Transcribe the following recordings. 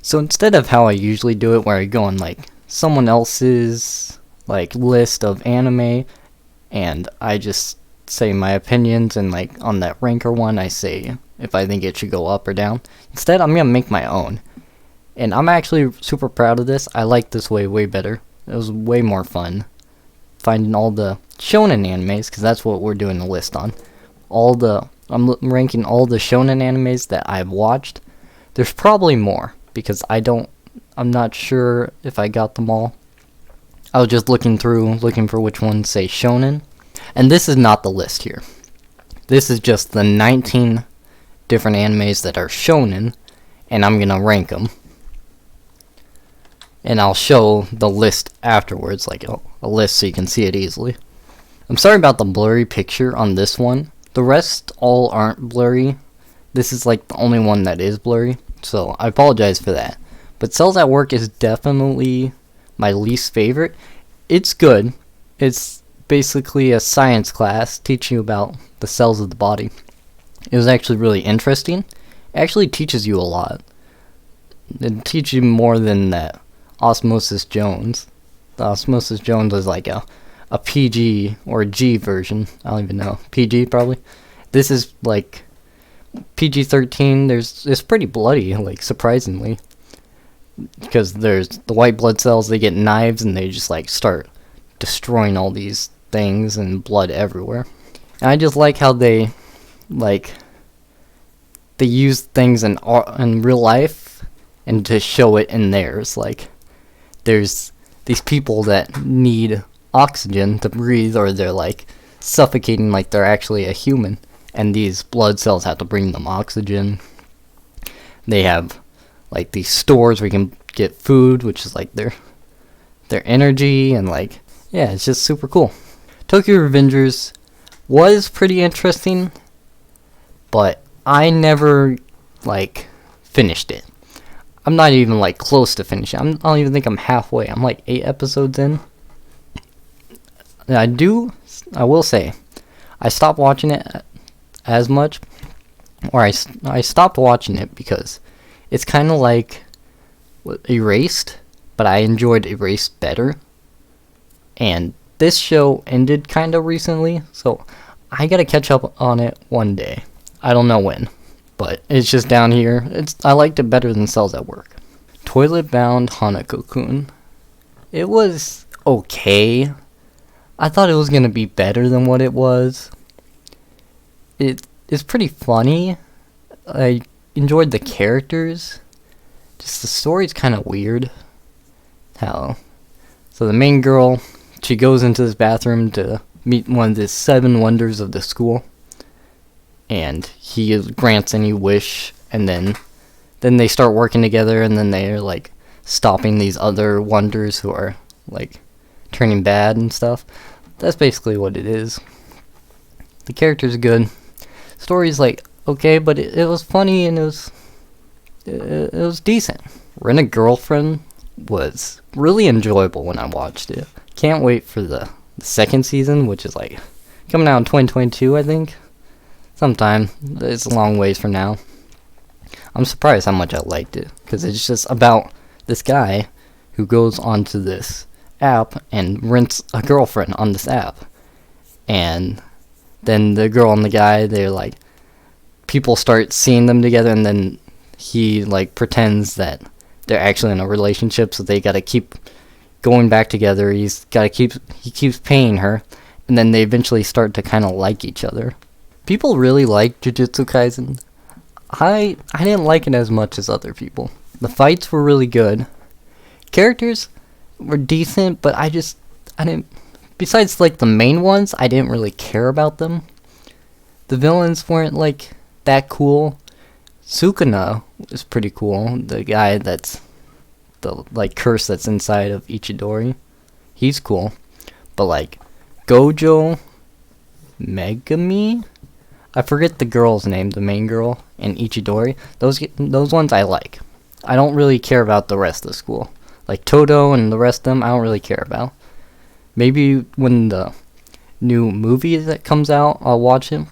So instead of how I usually do it, where I go on like someone else's like list of anime, and I just say my opinions, and like on that ranker one, I say if I think it should go up or down. Instead, I'm gonna make my own, and I'm actually super proud of this. I like this way better. It was way more fun finding all the shonen animes, because that's what we're doing the list on. I'm ranking all the shonen animes that I've watched. There's probably more, because I'm not sure if I got them all. I was just looking for which ones say shonen. And this is not the list here. This is just the 19 different animes that are shonen, and I'm gonna rank them. And I'll show the list afterwards, like a list so you can see it easily. I'm sorry about the blurry picture on this one. The rest all aren't blurry. This is like the only one that is blurry, so I apologize for that. But Cells at Work is definitely my least favorite. It's good. It's basically a science class teaching you about the cells of the body. It was actually really interesting. It actually teaches you a lot. It teaches you more than that Osmosis Jones. The Osmosis Jones was like a PG or a G version. I don't even know. PG probably. This is like PG-13. It's pretty bloody, like surprisingly. Because there's the white blood cells, they get knives and they just like start destroying all these things and blood everywhere. And I just like how they use things in real life and to show it in theirs. Like there's these people that need oxygen to breathe, or they're like suffocating like they're actually a human, and these blood cells have to bring them oxygen. They have like these stores where you can get food, which is like their energy, and like, yeah, it's just super cool. Tokyo Revengers was pretty interesting, but I never like finished it. I'm not even like close to finishing. I don't even think I'm halfway. I'm like 8 episodes in. And I will say, I stopped watching it as much, or I stopped watching it because it's kind of like Erased, but I enjoyed Erased better. And this show ended kind of recently, so I gotta catch up on it one day. I don't know when, but it's just down here. I liked it better than Cells at Work. Toilet Bound Hana Cocoon. It was okay. I thought it was gonna be better than what it was. It's pretty funny. I enjoyed the characters. Just the story's kind of weird. So the main girl, she goes into this bathroom to meet one of the 7 wonders of the school, and he grants any wish, and then they start working together, and then they're like stopping these other wonders who are like turning bad and stuff. That's basically what it is. The character's good. Story's like okay, but it was funny, and it was decent. Rent a Girlfriend was really enjoyable when I watched it. Can't wait for the second season, which is like coming out in 2022, I think. Sometime. It's a long ways from now. I'm surprised how much I liked it, because it's just about this guy who goes onto this app and rents a girlfriend on this app. And then the girl and the guy, they're like, people start seeing them together, and then he like pretends that they're actually in a relationship, so they gotta keep going back together. He keeps paying her, and then they eventually start to kind of like each other. People really like Jujutsu Kaisen. I didn't like it as much as other people. The fights were really good. Characters were decent, but I didn't. Besides like the main ones, I didn't really care about them. The villains weren't like that cool. Sukuna is pretty cool. The guy that's the like curse that's inside of Ichidori. He's cool. But like Gojo Megami, I forget the girl's name, the main girl, and Ichidori. Those ones I like. I don't really care about the rest of the school. Like Todo and the rest of them, I don't really care about. Maybe when the new movie that comes out, I'll watch it.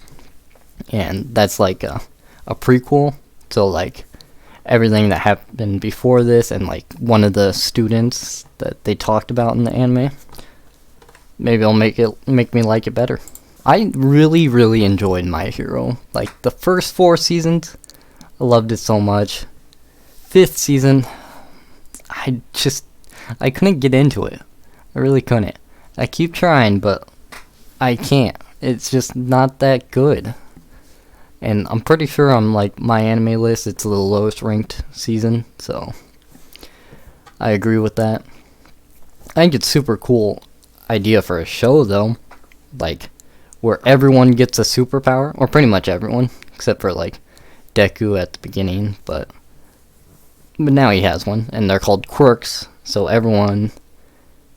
And that's like a prequel. So like everything that happened before this and like one of the students that they talked about in the anime, maybe it'll make me like it better. I really enjoyed My Hero. Like the first 4 seasons, I loved it so much. 5th season, I couldn't get into it. I really couldn't. I keep trying, but I can't. It's just not that good. And I'm pretty sure on like my anime list, it's the lowest ranked season, so I agree with that. I think it's super cool idea for a show though, like where everyone gets a superpower, or pretty much everyone, except for like Deku at the beginning, but now he has one, and they're called quirks, so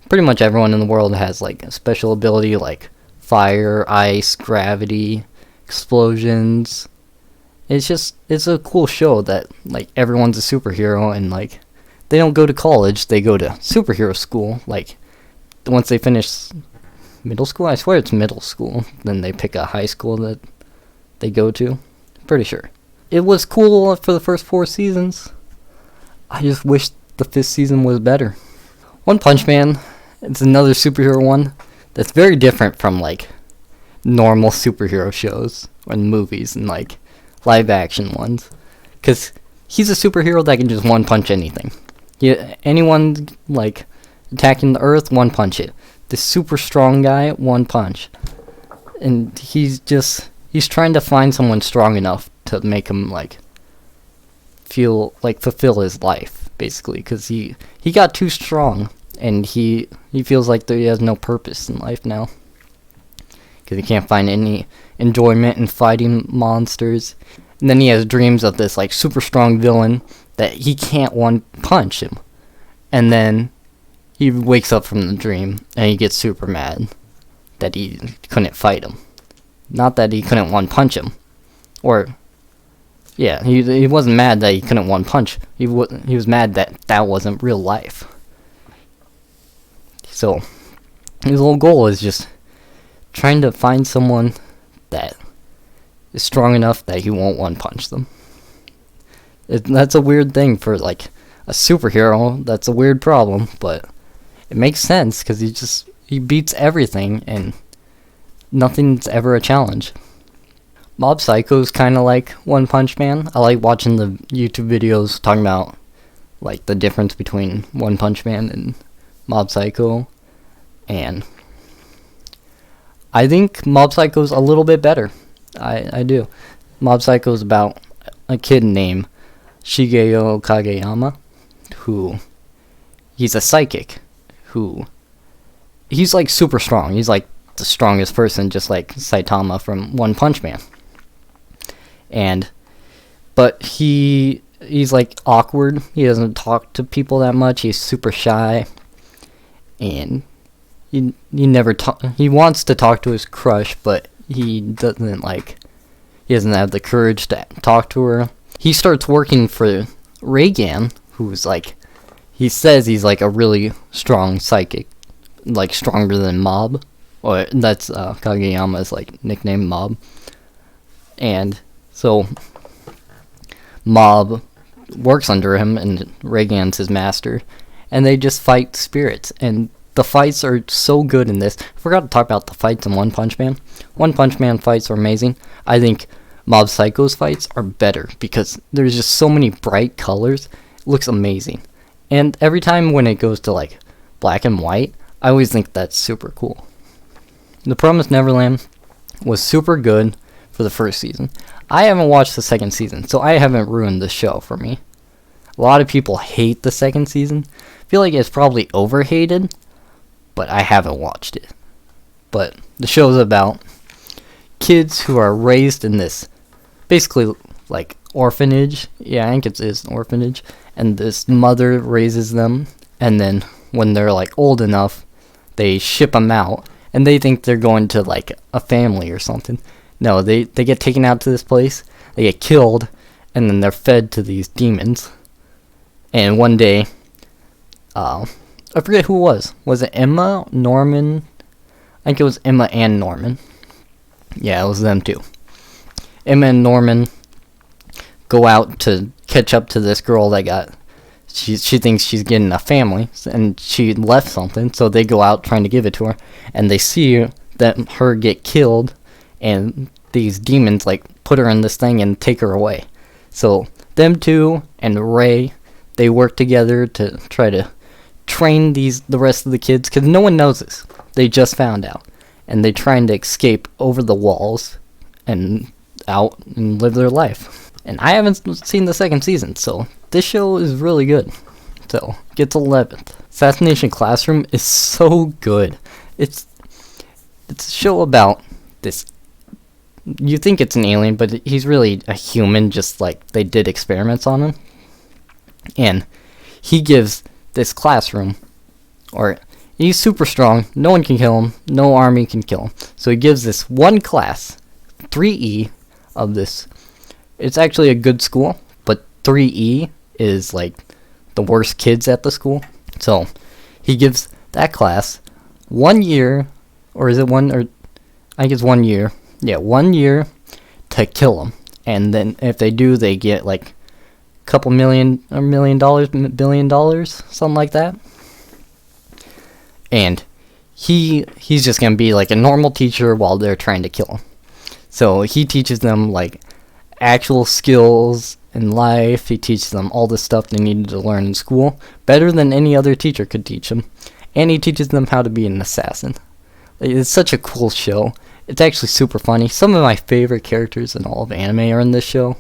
pretty much everyone in the world has like a special ability like fire, ice, gravity, explosions. It's a cool show that like everyone's a superhero, and like they don't go to college, they go to superhero school. Like once they finish middle school, I swear it's middle school, then they pick a high school that they go to. Pretty sure. It was cool for the first 4 seasons. I just wish the 5th season was better. One Punch Man, it's another superhero one that's very different from like normal superhero shows or movies and like live action ones, because he's a superhero that can just one punch anything. Anyone like attacking the earth, one punch it. This super strong guy, one punch. And he's trying to find someone strong enough to make him like fulfill his life, basically, because he got too strong, and he feels like that he has no purpose in life now, because he can't find any enjoyment in fighting monsters. And then he has dreams of this like super strong villain that he can't one punch him, and then he wakes up from the dream and he gets super mad that he couldn't fight him. Not that he couldn't one punch him, or yeah, he wasn't mad that he couldn't one punch. He was mad that wasn't real life. So his whole goal is just trying to find someone that is strong enough that he won't one punch them. That's a weird thing for like a superhero. That's a weird problem, but it makes sense because he beats everything and nothing's ever a challenge. Mob Psycho's kind of like One Punch Man. I like watching the YouTube videos talking about like the difference between One Punch Man and Mob Psycho, and I think Mob Psycho's a little bit better. I do. Mob Psycho's about a kid named Shigeo Kageyama, who he's a psychic, he's like super strong. He's like the strongest person, just like Saitama from One Punch Man. But he's like awkward. He doesn't talk to people that much. He's super shy, and he never talk. He wants to talk to his crush, but he doesn't have the courage to talk to her. He starts working for Reigan, who's like, he says he's like a really strong psychic, like stronger than Mob, or that's Kageyama's like nickname, Mob. And so Mob works under him, and Reigan's his master, and they just fight spirits. And the fights are so good in this. I forgot to talk about the fights in One Punch Man. One Punch Man fights are amazing. I think Mob Psycho's fights are better because there's just so many bright colors. It looks amazing. And every time when it goes to like black and white, I always think that's super cool. The Promised Neverland was super good for the first season. I haven't watched the second season, so I haven't ruined the show for me. A lot of people hate the second season. I feel like it's probably overhated, but I haven't watched it. But the show's about kids who are raised in this basically like orphanage. Yeah, I think it is an orphanage. And this mother raises them, and then when they're like old enough, they ship them out, and they think they're going to like a family or something. No, they get taken out to this place, they get killed, and then they're fed to these demons. And one day, I forget who it was. Was it Emma, Norman? I think it was Emma and Norman. Yeah, it was them too. Emma and Norman go out to catch up to this girl that got. She thinks she's getting a family, and she left something, so they go out trying to give it to her, and they see that her get killed, and these demons like put her in this thing and take her away. So them two and Ray, they work together to try to train the rest of the kids, because no one knows this. They just found out, and they're trying to escape over the walls and out and live their life. And I haven't seen the second season, so this show is really good. So, gets 11th. Assassination Classroom is so good. It's a show about this. You think it's an alien, but he's really a human, just like they did experiments on him. And he gives this classroom, or he's super strong, no one can kill him, no army can kill him. So he gives this one class, 3E, of this. It's actually a good school, but 3E is like the worst kids at the school. So he gives that class 1 year, or is it one, or I think it's 1 year. Yeah, 1 year to kill them. And then if they do, they get like a couple $1 million, $1 billion, something like that. And he's just going to be like a normal teacher while they're trying to kill him. So he teaches them like actual skills in life. He teaches them all the stuff they needed to learn in school, better than any other teacher could teach them. And he teaches them how to be an assassin. It's such a cool show. It's actually super funny. Some of my favorite characters in all of anime are in this show.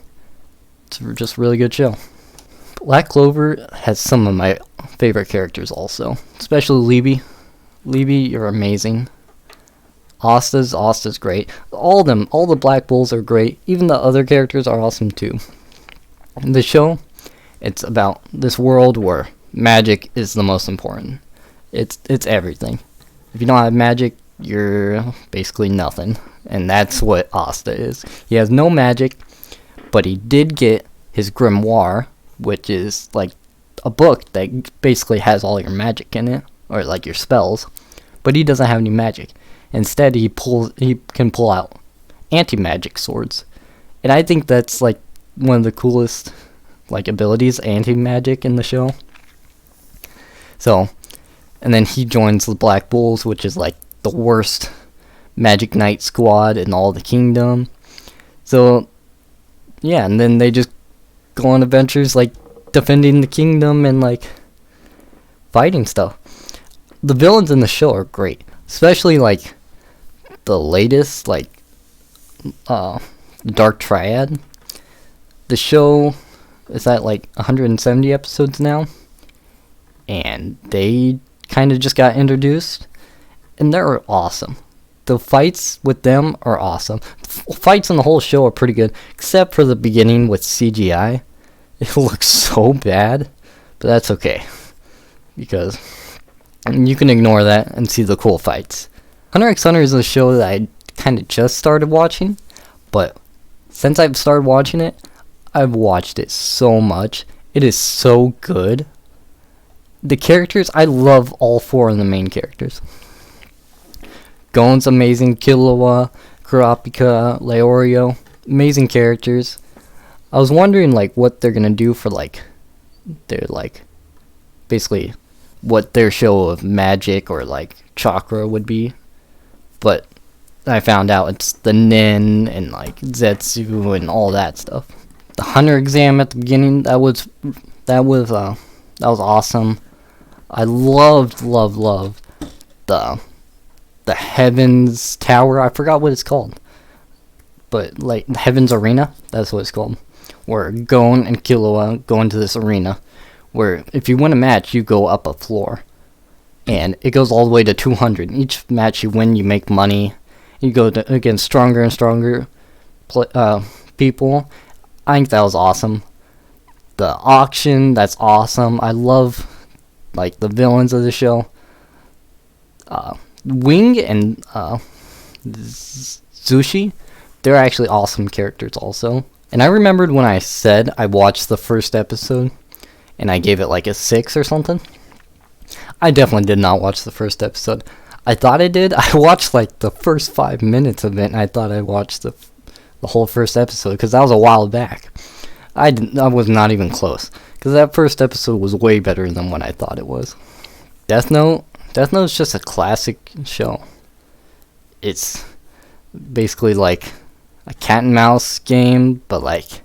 It's just a really good show. Black Clover has some of my favorite characters also, especially Libby. Libby, you're amazing. Asta's great. All the Black Bulls are great. Even the other characters are awesome too. The show, it's about this world where magic is the most important. It's everything. If you don't have magic, you're basically nothing. And that's what Asta is. He has no magic, but he did get his grimoire, which is like a book that basically has all your magic in it, or like your spells, but he doesn't have any magic. Instead, he can pull out anti-magic swords. And I think that's like one of the coolest like abilities, anti-magic, in the show. So, and then he joins the Black Bulls, which is like the worst Magic Knight squad in all the kingdom. So, yeah, and then they just go on adventures like defending the kingdom and like fighting stuff. The villains in the show are great, especially like the latest, like Dark Triad. The show is at like 170 episodes now, and they kind of just got introduced, and they're awesome. The fights with them are awesome. Fights in the whole show are pretty good, except for the beginning with CGI. It looks so bad, but that's okay, because you can ignore that and see the cool fights. Hunter x Hunter is a show that I kind of just started watching, but since I've started watching it, I've watched it so much. It is so good. The characters, I love all four of the main characters. Gon's amazing, Killua, Kurapika, Leorio, amazing characters. I was wondering like what they're gonna do for like their like basically what their show of magic or like chakra would be, but I found out it's the Nin and like Zetsu and all that stuff. The Hunter exam at the beginning, that was awesome. I loved the Heavens Tower. I forgot what it's called, but like the Heavens Arena, that's what it's called. Where Gon and Killua go into this arena, where if you win a match, you go up a floor, and it goes all the way to 200. Each match you win, you make money. You go against stronger and stronger people. I think that was awesome. The auction, that's awesome. I love like the villains of the show. Wing and Zushi, they're actually awesome characters also. And I remembered when I said I watched the first episode and I gave it like a 6 or something. I definitely did not watch the first episode. I thought I did. I watched like the first 5 minutes of it, and I thought I watched the whole first episode, because that was a while back. I was not even close, because that first episode was way better than what I thought it was. Death Note's just a classic show. It's basically like a cat and mouse game, but like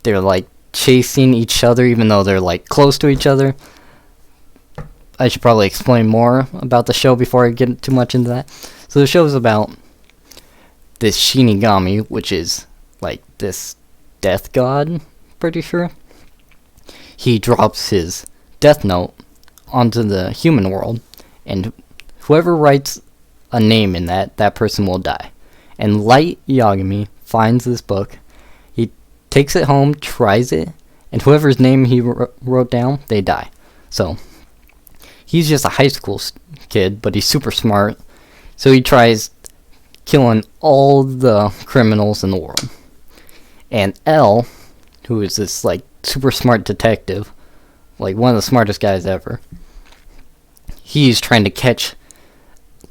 they're like chasing each other even though they're like close to each other. I should probably explain more about the show before I get too much into that. So the show is about this Shinigami, which is like this death god, pretty sure. He drops his death note onto the human world, and whoever writes a name in that person will die. And Light Yagami finds this book, he takes it home, tries it, and whoever's name he wrote down, they die. So he's just a high school kid, but he's super smart, so he tries killing all the criminals in the world. And L, who is this like super smart detective, like one of the smartest guys ever, he's trying to catch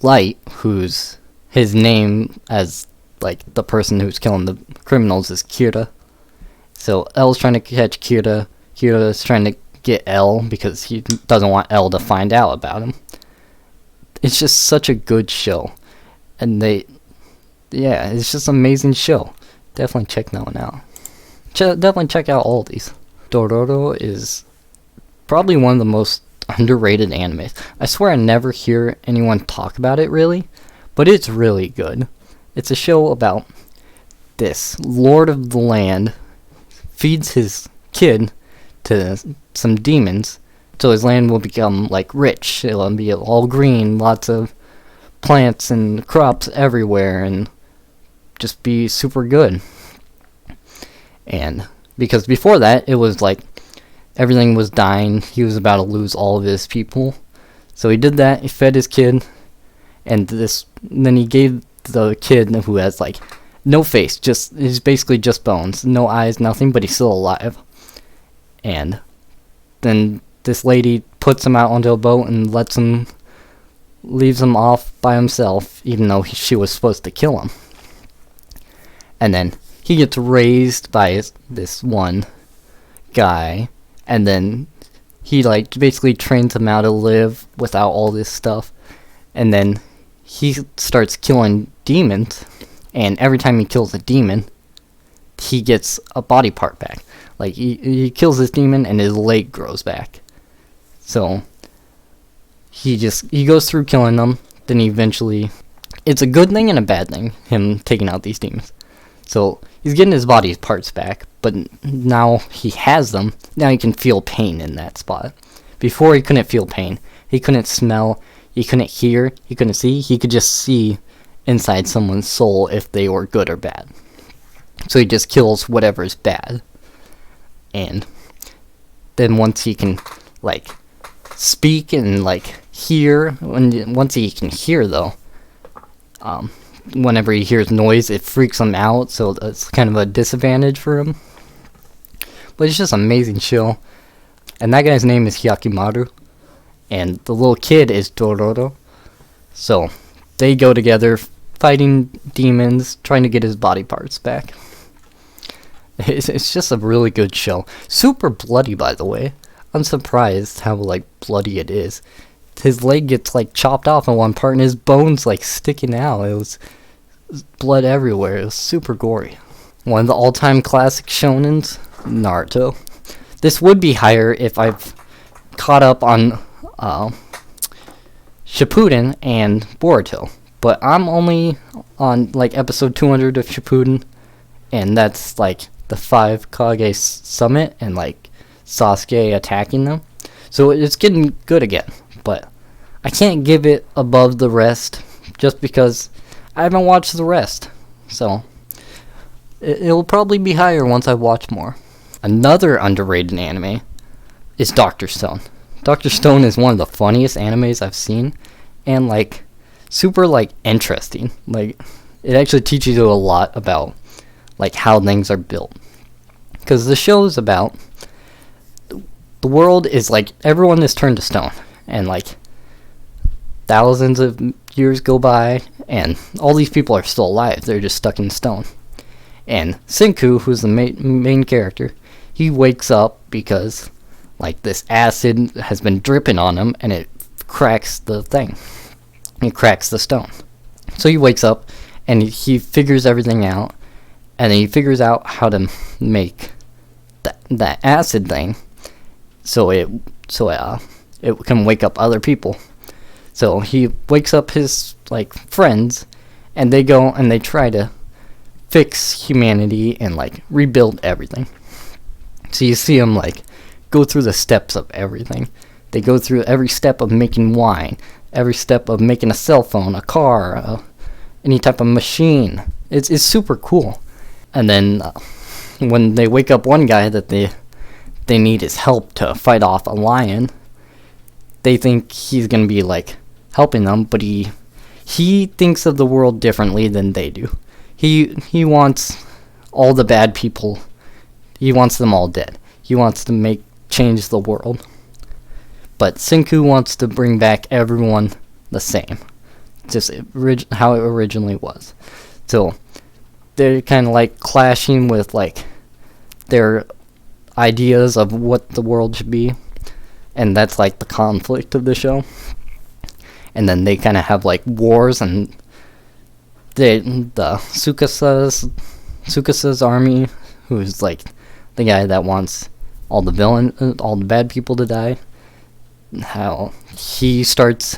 Light, who's his name as like the person who's killing the criminals is Kira. So L's trying to catch Kira. Kira's trying to get L because he doesn't want L to find out about him. It's just such a good show, and it's just an amazing show. Definitely check that one out. Definitely check out all these. Doroto is probably one of the most underrated animes. I swear I never hear anyone talk about it really, but it's really good. It's a show about this lord of the land feeds his kid to some demons, so his land will become like rich. It'll be all green, lots of plants and crops everywhere, and just be super good. And because before that, it was like everything was dying. He was about to lose all of his people. So he did that. He fed his kid, and then he gave the kid who has like no face, he's basically just bones, no eyes, nothing, but he's still alive. And then this lady puts him out onto a boat and leaves him off by himself, even though she was supposed to kill him. And then he gets raised by this one guy, and then he like basically trains him how to live without all this stuff. And then he starts killing demons, and every time he kills a demon, he gets a body part back. Like he kills this demon and his leg grows back. So he goes through killing them, then he eventually, it's a good thing and a bad thing, him taking out these demons. So he's getting his body parts back, but now he has them. Now he can feel pain in that spot. Before he couldn't feel pain. He couldn't smell. He couldn't hear. He couldn't see. He could just see inside someone's soul if they were good or bad. So he just kills whatever is bad. And then once he can, like, speak and, like, hear, once he can hear, though, whenever he hears noise, it freaks him out, so that's kind of a disadvantage for him. But it's just an amazing show. And that guy's name is Hyakimaru, and the little kid is Doroto. So they go together, fighting demons, trying to get his body parts back. It's just a really good show. Super bloody, by the way. I'm surprised how, like, bloody it is. His leg gets, like, chopped off in one part, and his bones, like, sticking out. It was blood everywhere. It was super gory. One of the all-time classic shonens, Naruto. This would be higher if I've caught up on Shippuden and Boruto. But I'm only on, like, episode 200 of Shippuden, and that's, like, the 5 Kage summit, and, like, Sasuke attacking them. So it's getting good again, but I can't give it above the rest just because I haven't watched the rest. So it'll probably be higher once I watch more. Another underrated anime is Dr. Stone. Dr. Stone is one of the funniest animes I've seen, and like super like interesting. Like it actually teaches you a lot about like how things are built. Because the show is about the world is like everyone is turned to stone, and like thousands of years go by, and all these people are still alive. They're just stuck in stone. And Senku, who's the main character, he wakes up because like this acid has been dripping on him, and it cracks the thing. It cracks the stone. So he wakes up and he figures everything out, and then he figures out how to make that acid thing so it can wake up other people. So he wakes up his like friends, and they go and they try to fix humanity and like rebuild everything. So you see them like go through the steps of everything. They go through every step of making wine, every step of making a cell phone, a car, any type of machine. It's super cool. And then when they wake up one guy that they need his help to fight off a lion, they think he's gonna be like helping them, but he thinks of the world differently than they do. He wants all the bad people. He wants them all dead. He wants to change the world. But Senku wants to bring back everyone the same, just how it originally was. So they're kind of like clashing with like their ideas of what the world should be, and that's like the conflict of the show. And then they kind of have like wars, and the Sukasa's army, who's like the guy that wants all the bad people to die, how he starts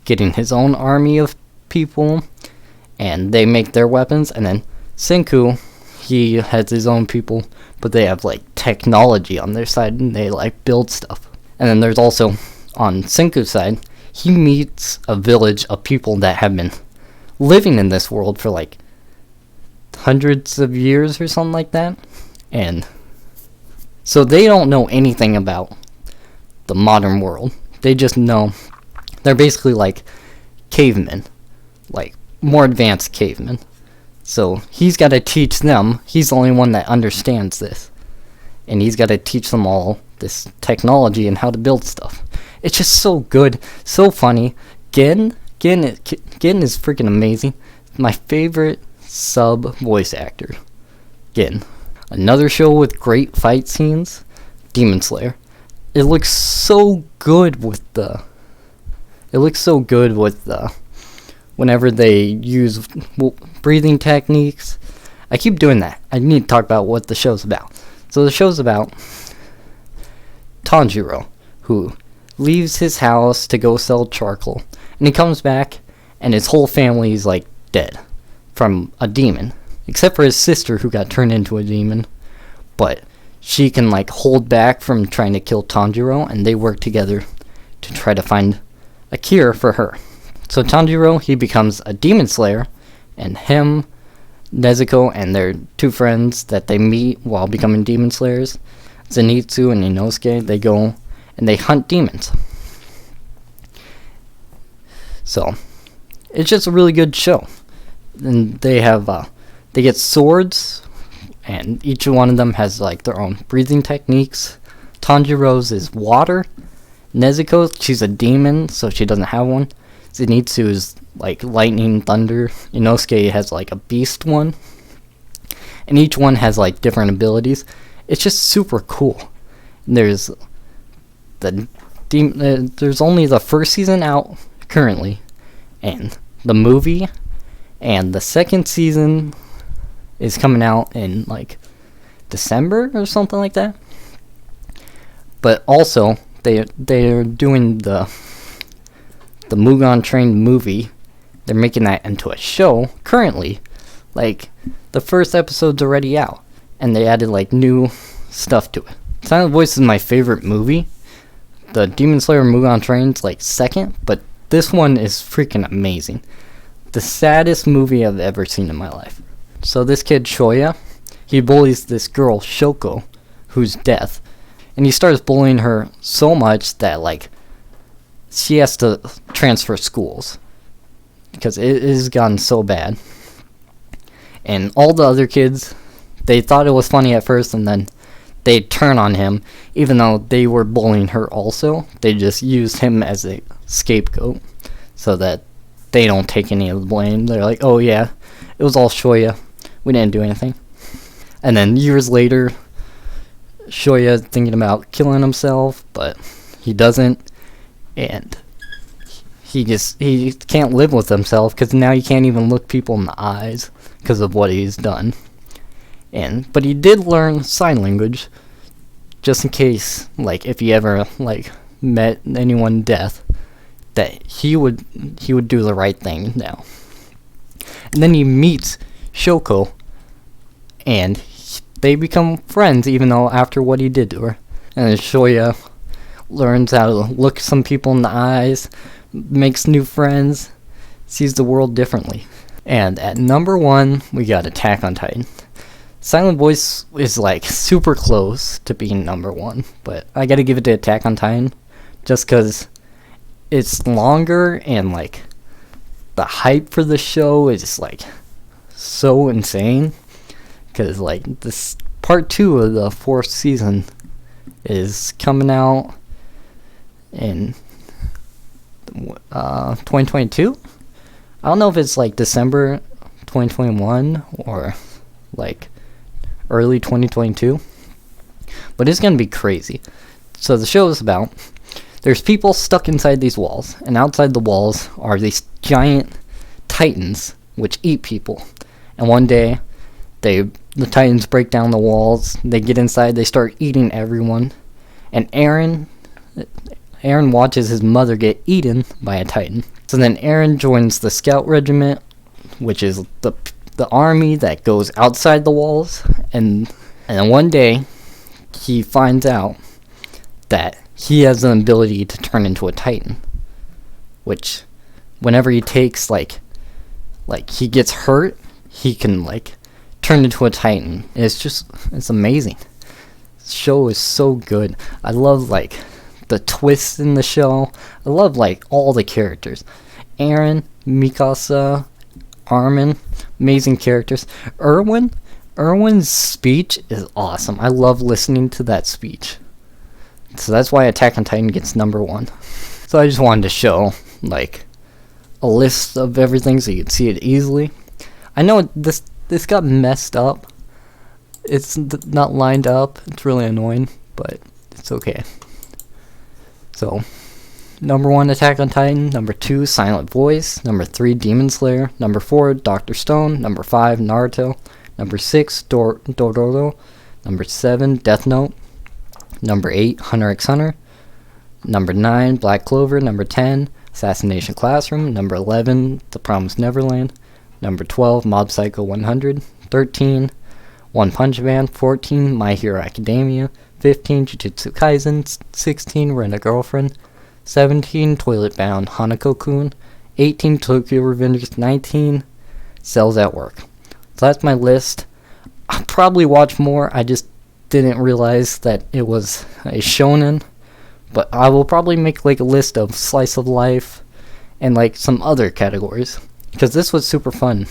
getting his own army of people, and they make their weapons. And then Senku, he has his own people, but they have like technology on their side, and they like build stuff. And then there's also on Senku's side, he meets a village of people that have been living in this world for like hundreds of years or something like that. And so they don't know anything about the modern world. They just know they're basically like cavemen, like more advanced cavemen. So he's got to teach them. He's the only one that understands this, and he's got to teach them all this technology and how to build stuff. It's just so good, so funny. Gen is freaking amazing. My favorite sub voice actor, Gen. Another show with great fight scenes, Demon Slayer. It looks so good with whenever they use breathing techniques. I keep doing that. I need to talk about what the show's about. So the show's about Tanjiro, who leaves his house to go sell charcoal, and he comes back, and his whole family is like dead from a demon, except for his sister, who got turned into a demon, but she can like hold back from trying to kill Tanjiro, and they work together to try to find a cure for her. So Tanjiro, he becomes a demon slayer, and him, Nezuko, and their two friends that they meet while becoming demon slayers, Zenitsu and Inosuke, they go and they hunt demons. So it's just a really good show. And they get swords, and each one of them has like their own breathing techniques. Tanjiro's is water. Nezuko, she's a demon, so she doesn't have one. Zenitsu is like lightning, thunder. Inosuke has like a beast one. And each one has like different abilities. It's just super cool. There's only the first season out currently, and the movie, and the second season is coming out in like December or something like that. But also they're doing the Mugen Train movie. They're making that into a show currently. Like the first episode's already out, and they added like new stuff to it. Silent Voice is my favorite movie. The Demon Slayer Mugen Train's like second, but this one is freaking amazing. The saddest movie I've ever seen in my life. So this kid Shoya, he bullies this girl Shoko, who's deaf, and he starts bullying her so much that like she has to transfer schools because it has gotten so bad. And all the other kids, they thought it was funny at first, and then they turn on him, even though they were bullying her also. They just used him as a scapegoat so that they don't take any of the blame. They're like, oh yeah, it was all Shoya. We didn't do anything. And then years later, Shoya thinking about killing himself, but he doesn't, and he can't live with himself because now he can't even look people in the eyes because of what he's done. But he did learn sign language just in case, like, if he ever like met anyone in death, that he would do the right thing now. And then he meets Shoko, and they become friends, even though after what he did to her. And Shoya learns how to look some people in the eyes, makes new friends, sees the world differently. And at number 1, we got Attack on Titan. Silent Voice is like super close to being number 1, but I gotta give it to Attack on Titan just because it's longer, and like the hype for the show is like so insane, because like this part 2 of the 4th season is coming out in 2022. I don't know if it's like December 2021 or like early 2022, but it's gonna be crazy. So the show is about, there's people stuck inside these walls, and outside the walls are these giant titans which eat people. And one day, the titans break down the walls, they get inside, they start eating everyone. And Eren watches his mother get eaten by a titan. So then Eren joins the scout regiment, which is the army that goes outside the walls. And then one day, he finds out that he has an ability to turn into a titan, which whenever he takes like he gets hurt, he can like turn into a titan. It's amazing. The show is so good. I love like the twists in the show. I love like all the characters. Eren, Mikasa, Armin, amazing characters. Erwin's speech is awesome. I love listening to that speech. So that's why Attack on Titan gets number 1. So I just wanted to show like a list of everything so you could see it easily. I know this got messed up. It's not lined up. It's really annoying, but it's okay. So number 1, Attack on Titan. Number 2, Silent Voice. Number 3, Demon Slayer. Number 4, Dr. Stone. Number 5, Naruto. Number 6, Doroto. Number 7, Death Note. Number 8, Hunter x Hunter. Number 9, Black Clover. Number 10, Assassination Classroom. Number 11, The Promised Neverland. Number 12, Mob Psycho 100. 13, One Punch Man. 14, My Hero Academia. 15, Jujutsu Kaisen. 16, Rent a Girlfriend. 17, Toilet Bound Hana Cocoon. 18, Tokyo Revengers. 19, Cells at Work. So that's my list. I'll probably watch more. I just didn't realize that it was a shonen, but I will probably make like a list of slice of life and like some other categories, because this was super fun.